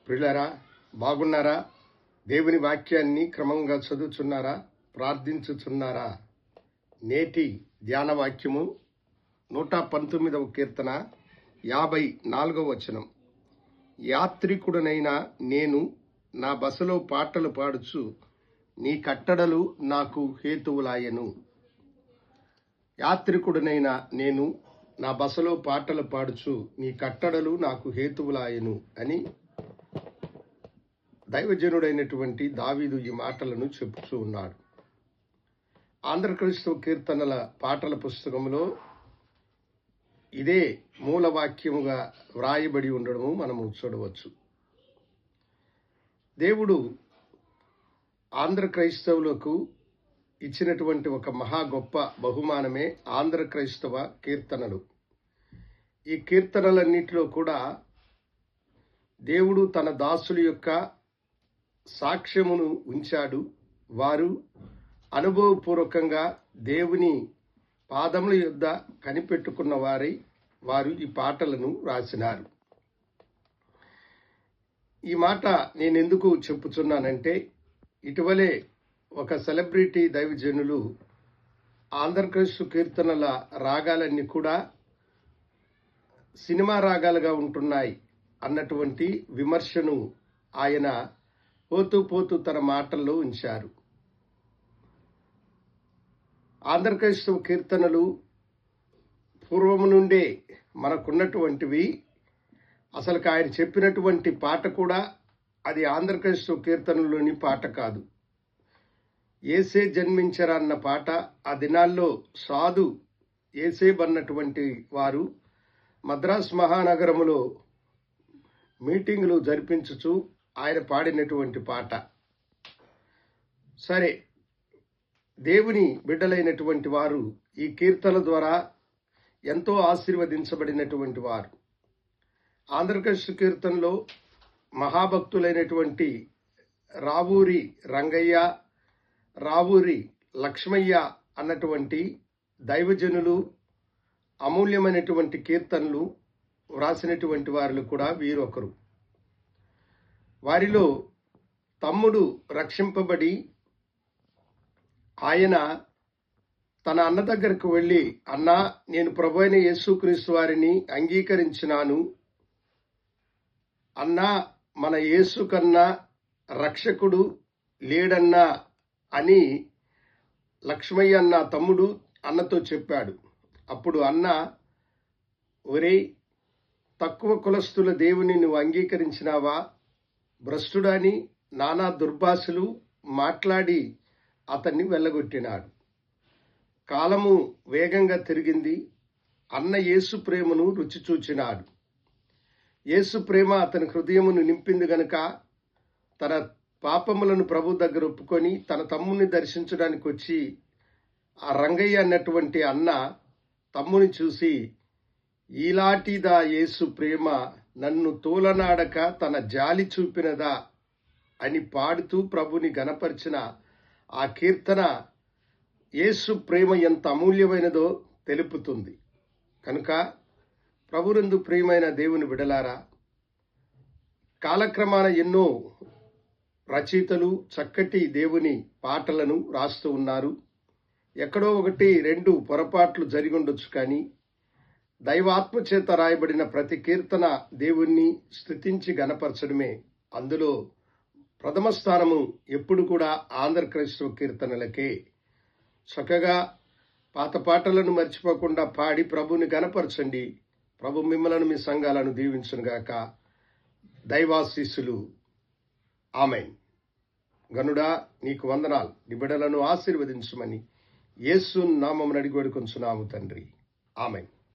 ప్రియులారా, బాగున్నారా? దేవుని వాక్యాన్ని క్రమంగా చదువుచున్నారా? ప్రార్థించుచున్నారా? నేటి ధ్యాన వాక్యము 119వ కీర్తన 54వ వచనం. యాత్రికుడనైన నేను నా బసలో పాటలు పాడుచు నీ కట్టడలు నాకు హేతువులాయెను. యాత్రికుడనైన నేను నా బసలో పాటలు పాడుచు నీ కట్టడలు నాకు హేతువులాయెను అని దైవజనుడైనటువంటి దావీదు ఈ మాటలను చెప్పుచూ ఉన్నాడు. ఆంధ్రక్రైస్తవ కీర్తనల పాటల పుస్తకంలో ఇదే మూలవాక్యముగా వ్రాయబడి ఉండడము మనము చూడవచ్చు. దేవుడు ఆంధ్రక్రైస్తవులకు ఇచ్చినటువంటి ఒక మహా గొప్ప బహుమానమే ఆంధ్రక్రైస్తవ కీర్తనలు. ఈ కీర్తనలన్నిటిలో కూడా దేవుడు తన దాసుల యొక్క సాక్ష్యమును ఉంచాడు. వారు అనుభవపూర్వకంగా దేవుని పాదముల యొద్ద కనిపెట్టుకున్న వారు ఈ పాటలను రాసినారు. ఈ మాట నేనెందుకు చెప్పుచున్నానంటే, ఇటీవలే ఒక సెలబ్రిటీ దైవజనులు ఆంధ్రక్రైస్తవ కీర్తనల రాగాలన్నీ కూడా సినిమా రాగాలుగా ఉంటున్నాయి అన్నటువంటి విమర్శను ఆయన పోతూ తన మాటల్లో ఉంచారు. ఆంధ్రక్రైస్తవ కీర్తనలు పూర్వము నుండే మనకున్నటువంటివి. అసలు ఆయన చెప్పినటువంటి పాట కూడా అది ఆంధ్రక్రైస్తవ కీర్తనలోని పాట కాదు. ఏసే జన్మించరన్న పాట ఆ దినాల్లో సాధు ఏసేబన్నటువంటి వారు మద్రాస్ మహానగరములో మీటింగులు జరిపించుచు ఆయన పాడినటువంటి పాట. సరే, దేవుని బిడ్డలైనటువంటి వారు ఈ కీర్తనల ద్వారా ఎంతో ఆశీర్వదించబడినటువంటి వారు. ఆంధ్రక్రైస్తవ కీర్తనలో మహాభక్తులైనటువంటి రావూరి రంగయ్య, రావూరి లక్ష్మయ్య అన్నటువంటి దైవజనులు అమూల్యమైనటువంటి కీర్తనలు వ్రాసినటువంటి వారిలో కూడా వీరొకరు. వారిలో తమ్ముడు రక్షింపబడి ఆయన తన అన్న దగ్గరకు వెళ్ళి, అన్నా, నేను ప్రభువైన యేసుక్రీస్తు వారిని అంగీకరించినాను. అన్నా, మన యేసు కన్నా రక్షకుడు లేడన్నా అని లక్ష్మయ్య అన్న తమ్ముడు అన్నతో చెప్పాడు. అప్పుడు అన్న, ఒరేయ్, తక్కువ కులస్తుల దేవుని నువ్వు అంగీకరించినావా? భ్రష్టుడని నానా దుర్భాషలు మాట్లాడి అతన్ని వెళ్ళగొట్టినాడు. కాలము వేగంగా తిరిగింది. అన్న యేసు ప్రేమను రుచి చూచినాడు. యేసు ప్రేమ అతని హృదయమును నింపింది గనుక తన పాపములను ప్రభు దగ్గర ఒప్పుకొని తన తమ్ముని దర్శించడానికి వచ్చి ఆ రంగయ్య అన్నటువంటి అన్న తమ్ముని చూసి, ఈలాటిదా యేసు ప్రేమ, నన్ను తోలనాడక తన జాలి చూపినదా అని పాడుతూ ప్రభుని గణపరిచిన ఆ కీర్తన యేసు ప్రేమ ఎంత అమూల్యమైనదో తెలుపుతుంది. కనుక ప్రభునందు ప్రియమైన దేవుని బిడలారా, కాలక్రమాన ఎన్నో రచయితలు చక్కటి దేవుని పాటలను రాస్తూ ఉన్నారు. ఎక్కడో ఒకటి రెండు పొరపాట్లు జరిగి ఉండొచ్చు, కానీ దైవాత్మ చేత రాయబడిన ప్రతి కీర్తన దేవుణ్ణి స్తుతించి గణపరచడమే. అందులో ప్రథమ స్థానము ఎప్పుడు కూడా ఆంధ్రక్రైస్తవ కీర్తనలకే. చక్కగా పాత పాటలను మర్చిపోకుండా పాడి ప్రభుని గణపరచండి. ప్రభు మిమ్మలను మీ సంఘాలను దీవించునుగాక. దైవాశీస్సులు. ఆమేన్. గనుడా, నీకు వందనాలు. నీ బిడ్డలను ఆశీర్వదించుమని యేసు నామమున అడిగి వేడుకొంచున్నాము తండ్రి. ఆమేన్.